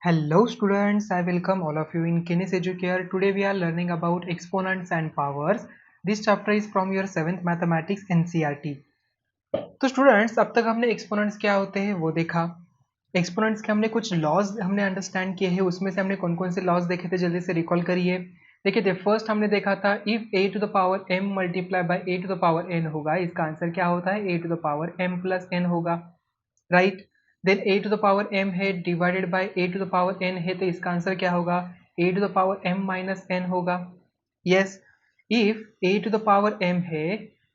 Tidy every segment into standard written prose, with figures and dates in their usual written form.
Hello students, I welcome all of you in Kines Educare. Today we are learning about exponents and powers. This chapter is from your 7th Mathematics NCERT. तो students अब तक हमने exponents क्या होते हैं वो देखा। Exponents के हमने कुछ लॉज हमने अंडरस्टैंड किए हैं, उसमें से हमने कौन कौन से लॉज देखे थे जल्दी से रिकॉल करिए। देखिए थे फर्स्ट हमने देखा था if a to the power m multiply by a to the power n होगा, इसका आंसर क्या होता है a to the power m plus n होगा, right. Then a to the power m है divided by a to the power n है, तो इसका आंसर क्या होगा a to the power m minus n होगा। Yes, if a to the power m है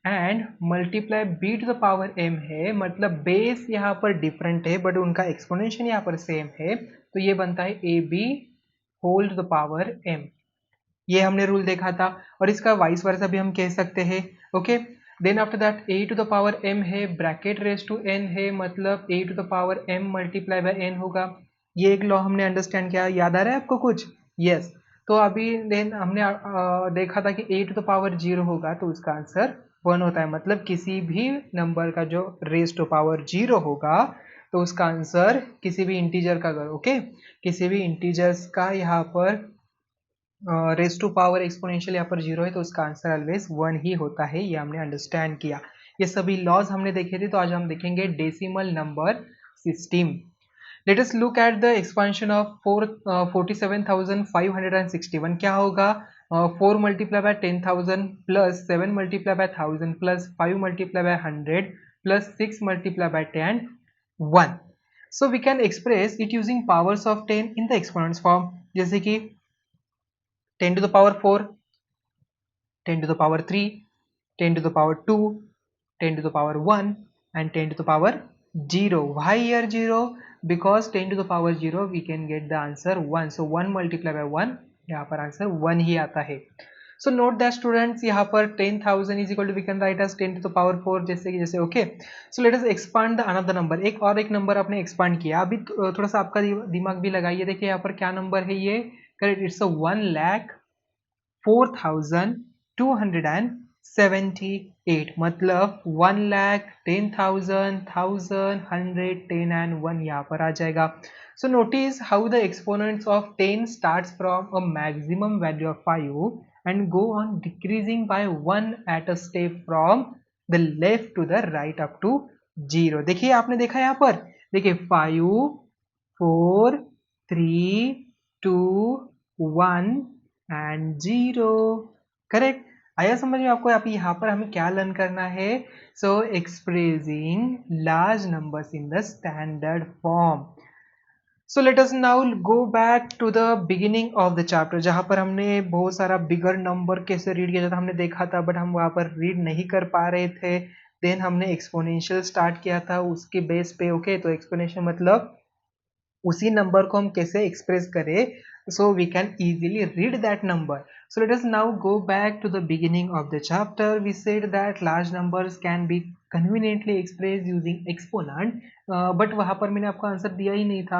and multiply b to the power m है, मतलब बेस यहाँ पर डिफरेंट है बट उनका एक्सपोनेंशियल यहाँ पर सेम है, तो ये बनता है A B whole to the power m। ये हमने रूल देखा था और इसका वाइस वर्सा भी हम कह सकते हैं। Okay, then after that a to the power m है ब्रैकेट रेस टू n है, मतलब a to the power m multiply by n होगा। ये एक लॉ हमने अंडरस्टैंड किया, याद आ रहा है आपको कुछ? यस, तो अभी देन हमने देखा था कि a टू द पावर 0 होगा तो उसका आंसर 1 होता है, मतलब किसी भी नंबर का जो रेस टू पावर 0 होगा तो उसका आंसर किसी भी इंटीजर का, ओके, किसी भी इंटीजर्स का यहाँ पर रेस टू पावर एक्सपोनेंशियल यहाँ पर 0 है तो उसका आंसर ऑलवेज 1 ही होता है, ये हमने अंडरस्टैंड किया। ये सभी लॉज हमने देखे थे, तो आज हम देखेंगे decimal number system. Let us look at the expansion of 47,561। क्या होगा? 4 multiply by 10,000 plus 7 multiply by 1000 plus 5 multiply by 100 plus 6 multiply by 10 1। So we can express it using powers of 10 in the exponents form, जैसे कि 10 to the power 4, 10 to the power 3, 10 to the power 2, 10 to the power 1 and 10 to the power 0. Why here 0? Because 10 to the power 0 we can get the answer 1. So 1 multiply by 1, यहाँ पर answer 1 ही आता है। So note that students, यहाँ पर 10,000 is equal to we can write as 10 to the power 4 जैसे कि जैसे। Okay, so let us expand the another number। एक और एक नंबर आपने एक्सपांड किया, अभी थोड़ा सा आपका दिमाग भी लगाइए। देखिए यहाँ पर क्या नंबर है ये, करेक्ट, इट्स अ 1,04,278, मतलब 1,10,000, 1,110 and 1 यहाँ पर आ जाएगा। So notice how the exponents of 10 starts from a maximum value of 5 and go on decreasing by 1 at a step from the left to the right up to 0। देखिए आपने देखा यहाँ पर, देखिए 5 4 3 2 1 एंड 0, करेक्ट। आया समझ में आपको? आप यहाँ पर हमें क्या लर्न करना है? So expressing large numbers in the standard form. So let us now go back to the beginning of the chapter, जहाँ पर हमने बहुत सारा बिगर नंबर कैसे रीड किया जाता हमने देखा था, बट हम वहाँ पर रीड नहीं कर पा रहे थे। देन हमने एक्सपोनेंशियल स्टार्ट किया था उसके बेस पे। ओके, तो एक्सपोनेंशियल मतलब उसी नंबर को हम कैसे एक्सप्रेस करें, so we can easily read that number. So let us now go back to the beginning of the chapter. We said that large numbers can be conveniently expressed using exponent, but वहाँ पर मैंने आपको answer दिया ही नहीं था।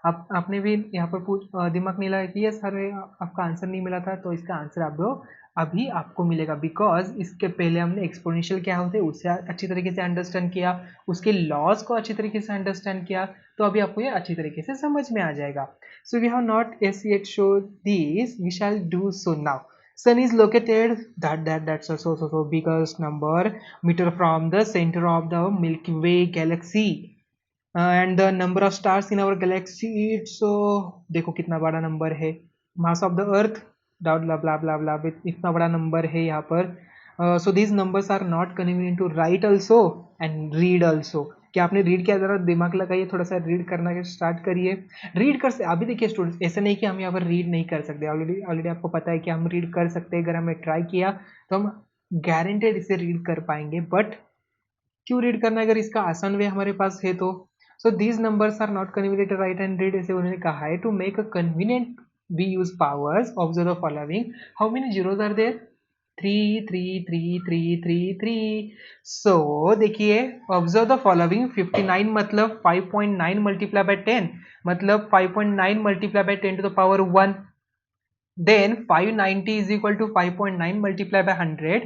आपने भी यहाँ पर दिमाग नहीं लगाया कि ये सर आपका आंसर नहीं मिला था, तो इसका आंसर आप दो अभी आपको मिलेगा, बिकॉज इसके पहले हमने एक्सपोनेंशियल क्या होते हैं उसे अच्छी तरीके से अंडरस्टैंड किया, उसके लॉज को अच्छी तरीके से अंडरस्टैंड किया, तो अभी आपको ये अच्छी तरीके से समझ में आ जाएगा। So we have not as yet showed these, we shall do so now. Sun is located that's a so biggest number meter from the center of the Milky Way galaxy, and the number of stars in our galaxy, it's so देखो कितना बड़ा number है, mass of the earth blah blah blah blah, इतना बड़ा number है यहाँ पर। सो these numbers are not convenient to write also and read also। क्या आपने रीड किया? जरा दिमाग लगाइए, थोड़ा सा रीड करना स्टार्ट करिए। रीड कर से अभी देखिए स्टूडेंट्स, ऐसा नहीं कि हम यहाँ पर रीड नहीं कर सकते, ऑलरेडी आपको पता है कि हम रीड कर सकते हैं, अगर हमने ट्राई किया तो हम गारंटेड इसे रीड कर पाएंगे। बट क्यों रीड करना है अगर इसका आसान वे हमारे पास है तो? So these numbers are not convenient to write and read, ऐसे उन्होंने कहा है। To make a convenient we use powers, observe the following. How many zeros are there? 3 3 3 3 3 3। So देखिए, ऑब्जर्व द फॉलोइंग। 59 मतलब 5.9 मल्टीप्लाई बाय 10, मतलब 5.9 multiply by 10 to the power 1। Then 590 is equal to 5.9 multiplied by 100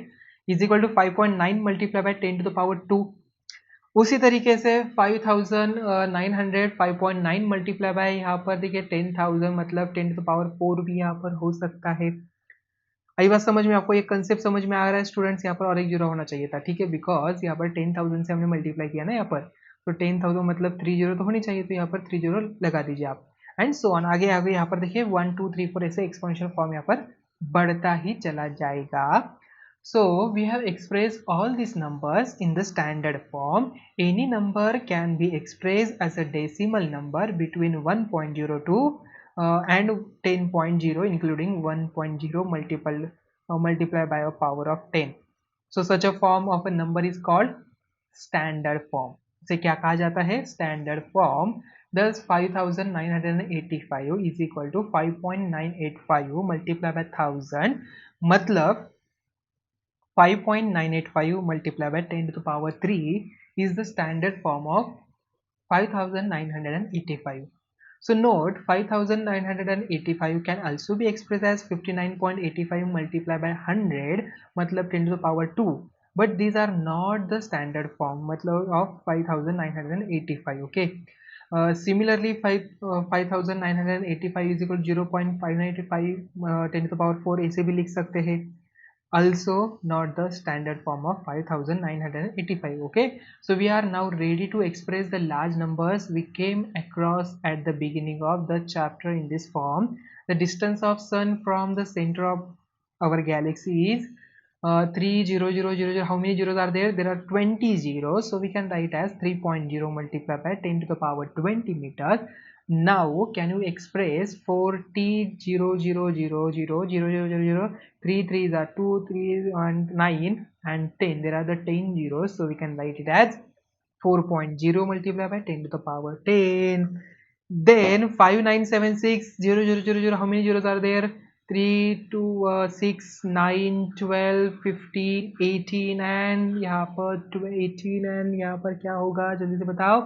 is equal to 5.9 multiplied by 10 to the power 2। उसी तरीके से 5900 5.9 multiply bye यहाँ पर देखिए 10,000 मतलब 10⁴ भी यहाँ पर हो सकता है। आई बात समझ में? आपको ये कंसेप्ट समझ में आ रहा है स्टूडेंट्स? यहाँ पर और एक जीरो होना चाहिए था, ठीक है, बिकॉज यहाँ पर 10,000 से हमने मल्टीप्लाई किया ना यहाँ पर, तो 10,000 मतलब 3 जीरो तो होनी चाहिए, तो यहाँ पर 3 जीरो लगा दीजिए आप, एंड सो ऑन। आगे आगे यहाँ पर देखिए 1 2 3 4 ऐसे एक्सपोनेंशियल फॉर्म यहाँ पर बढ़ता ही चला जाएगा। So we have expressed all these numbers in the standard form. Any number can be expressed as a decimal number between 1.02 and 10.0 including 1.0 multiplied by a power of 10. So such a form of a number is called standard form. इसे क्या कहा जाता है? Standard form. Thus 5985 is equal to 5.985 multiplied by 1000 मतलब 5.985 multiplied by 10 to the power 3 is the standard form of 5985. So note 5985 can also be expressed as 59.85 multiplied by 100 मतलब 10 to the power 2, but these are not the standard form मतलब of 5985. Okay. Similarly 5985 is equal to 0.595 10 to the power 4 ऐसे भी लिख सकते हैं, also not the standard form of 5985. Okay, so we are now ready to express the large numbers we came across at the beginning of the chapter in this form. The distance of sun from the center of our galaxy is 30000. How many zeros are there? There are 20 zeros, so we can write as 3.0 multiplied by 10 to the power 20 meters. Now can you express 40 3 3s are 2 3 and 9 and 10, there are the 10 zeros, so we can write it as 4.0 multiplied by 10 to the power 10. Then 5976 how many zeros are there? 3 2 6 9 12 15 18 and यहाँ पर 18 and यहाँ पर क्या होगा जल्दी से बताओ?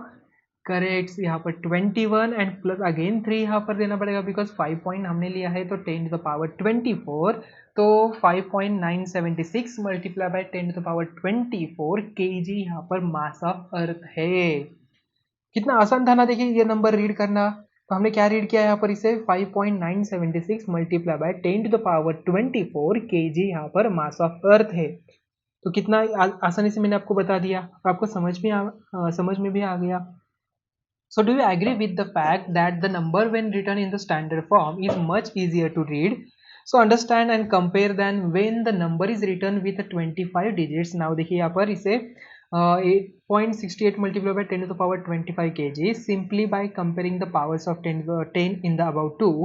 Correct, यहाँ पर 21 एंड प्लस अगेन 3 यहाँ पर देना पड़ेगा बिकॉज 5 पॉइंट हमने लिया है तो 10 टू द पावर 24, तो 5.976 multiply by 10 to the power 24 kg यहाँ पर मास ऑफ अर्थ है। कितना आसान था ना, देखिए ये नंबर रीड करना। तो हमने क्या रीड किया यहाँ पर इसे 5.976 multiply by 10 to the power 24 kg यहाँ पर मास ऑफ अर्थ है। तो कितना आसानी से मैंने आपको बता दिया, आपको समझ में भी आ गया। So do you agree with the fact that the number when written in the standard form is much easier to read? So understand and compare than when the number is written with 25 digits. Now देखिए यहाँ पर इसे 8.68 multiplied by 10 to the power 25 kg simply by comparing the powers of 10 in the above two.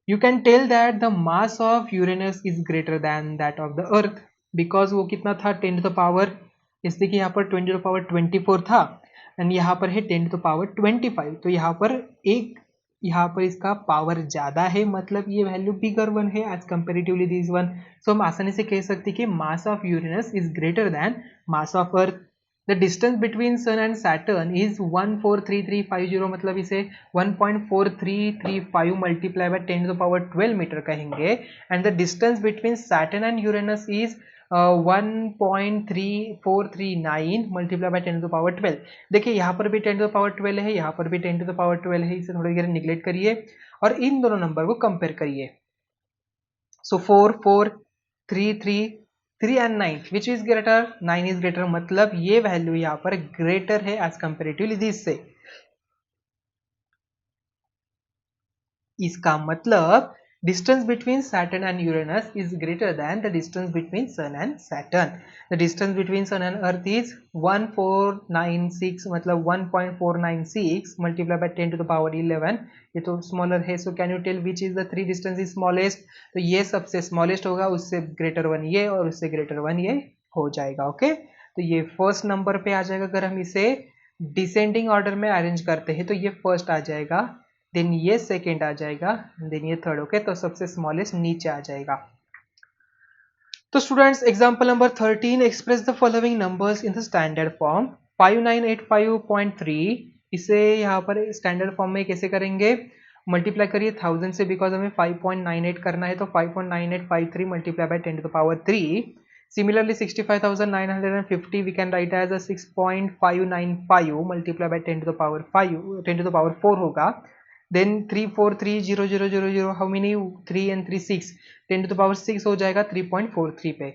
You can tell that the mass of Uranus is greater than that of the Earth because वो कितना था 10 to the power, इसलिए कि यहाँ पर 20 to the power 24 था and यहाँ पर है 10 to the power 25, तो यहाँ पर इसका पावर ज़्यादा है मतलब ये वैल्यू बिगर वन है as comparatively this one. So हम आसानी से कह सकते हैं कि mass of Uranus is greater than mass of Earth. The distance between sun and Saturn is 14335 मतलब इसे 1.4335 multiply by 10 to the power 12 metre कहेंगे and the distance between Saturn and Uranus is 1.3439 multiply by 10 to the power 12। देखिए यहाँ पर भी 10 to the power 12 है, यहाँ पर भी 10 टू द पावर 12 है, इसे थोड़ी देर निगलेक्ट करिए और इन दोनों नंबर को कंपेयर करिए। सो 4 4 3 3 3 and 9 which is greater? 9 is greater मतलब ये वैल्यू यहाँ पर ग्रेटर है एज कंपेरेटिवली दिस से। इसका मतलब distance between Saturn and Uranus is greater than the distance between Sun and Saturn. The distance between Sun and Earth is 1496 मतलब 1.496 multiplied by 10 to the power 11, ये तो smaller है। So can you tell which is the three distance is smallest? तो ये सबसे smallest होगा, उससे greater one ये और उससे greater वन ये हो जाएगा। ओके, तो ये फर्स्ट नंबर पे आ जाएगा। अगर हम इसे डिसेंडिंग ऑर्डर में अरेंज करते हैं तो ये फर्स्ट आ जाएगा, देन ये सेकेंड आ जाएगा, देन ये थर्ड। ओके, तो सबसे स्मॉलेस्ट नीचे आ जाएगा। तो students example number 13, express the following numbers in the standard form. 5985.3 इसे यहाँ पर स्टैंडर्ड फॉर्म में कैसे करेंगे? मल्टीप्लाई करिए 1000 से बिकॉज हमें 5.98 करना है, तो 5.9853 multiply by 10 to the power 3 Similarly, 65,950 we can write as a 6.595 multiplied by 10 to the power 5, 10 to the power 4 होगा. Then 3430000, how many? 3 and 3 6, 10 to the power 6 हो जाएगा 3.43 पे.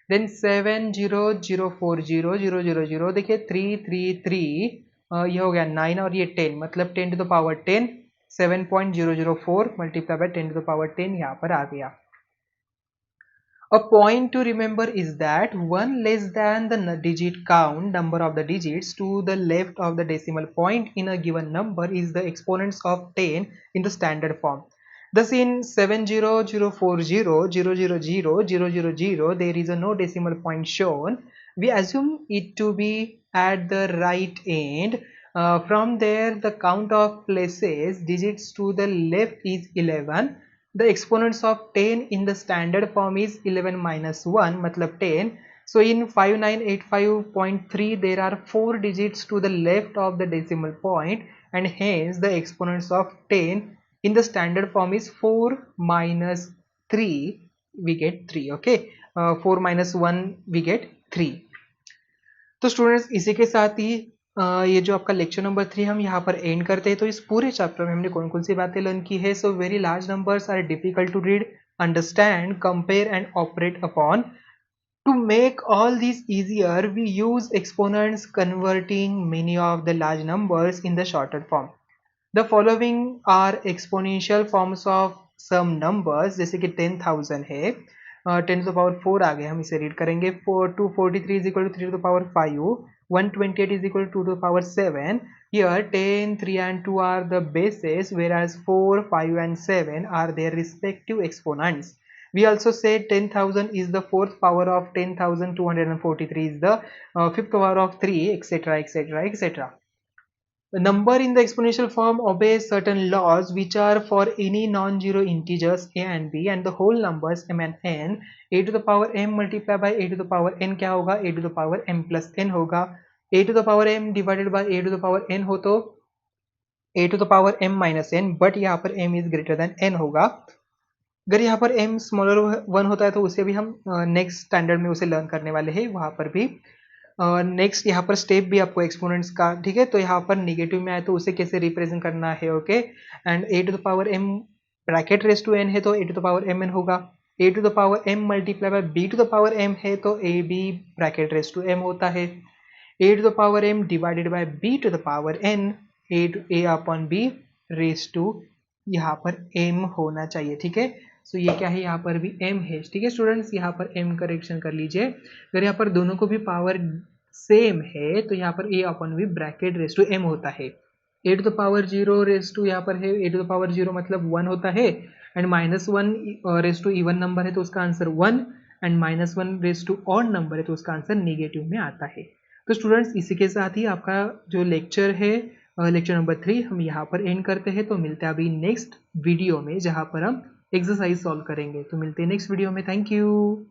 Then 700400000, देखिए 333, ये हो गया 9 और ये 10, मतलब 10 to the power 10, 7.004 multiplied by 10 to the power 10 यहाँ पर आ गया. A point to remember is that 1 less than the digit count, number of the digits to the left of the decimal point in a given number, is the exponents of 10 in the standard form. Thus in 70040000000, there is a no decimal point shown. We assume it to be at the right end. From there the count of places digits to the left is 11. The exponents of 10 in the standard form is 11 minus 1, matlab 10. So in 5985.3 there are 4 digits to the left of the decimal point, and hence the exponents of 10 in the standard form is 4 minus 3, we get 3. Okay, 4 minus 1 we get 3. तो students इसी के साथ ही ये जो आपका lecture number 3 हम यहाँ पर एंड करते हैं. तो इस पूरे चैप्टर में हमने कौन कौन सी बातें लर्न की है. So very large numbers are difficult to read, understand, compare and operate upon. To make all these easier, we use exponents converting many of the large numbers in the shorter form. The following are exponential forms of some numbers, जैसे कि 10,000 है, 10 to the power 4 आ गए, हम इसे read करेंगे. 243 is equal to 3 to the power 5, 128 is equal to 2 to the power 7. Here 10, 3 and 2 are the bases, whereas 4, 5 and 7 are their respective exponents. We also said 10,000 is the fourth power of 10,243 is the fifth power of 3, etc, etc, etc. The number in the exponential form obeys certain laws which are for any non-zero integers a and b, and the whole numbers m and n. A to the power m multiplied by a to the power n क्या होगा? A to the power m plus n होगा. A to the power m divided by a to the power n हो तो a to the power m minus n, but यहाँ पर m is greater than n होगा. अगर यहाँ पर m smaller 1 होता है तो उसे भी हम नेक्स्ट स्टैंडर्ड में उसे लर्न करने वाले हैं, वहाँ पर भी नेक्स्ट यहाँ पर स्टेप भी आपको एक्सपोनेंट्स का, ठीक है. तो यहाँ पर नेगेटिव में आए तो उसे कैसे रिप्रेजेंट करना है. Okay, and a to the power m bracket raise to n है तो a to the power mn होगा. a to the power m multiply by b to the power m है तो ab bracket raise to m होता है. a to the power m divided by b to the power n, a upon b raise to यहाँ पर m होना चाहिए, ठीक है. सो ये क्या है, यहाँ पर भी m है, ठीक है स्टूडेंट्स. यहाँ पर m करेक्शन कर लीजिए. अगर यहाँ पर दोनों को भी पावर सेम है तो यहाँ पर a upon b bracket raise to m होता है. a to the power 0 raise to यहाँ पर है a टू द पावर 0 मतलब 1 होता है, and minus 1 raise to even number है तो उसका answer 1, and minus 1 raise to odd number है तो उसका आंसर नेगेटिव में आता है. तो स्टूडेंट्स इसी के साथ ही आपका जो लेक्चर है, लेक्चर नंबर 3 हम यहाँ पर एंड करते हैं. तो मिलते हैं अभी नेक्स्ट वीडियो में जहाँ पर हम एक्सरसाइज सॉल्व करेंगे. तो मिलते हैं नेक्स्ट वीडियो में. Thank you.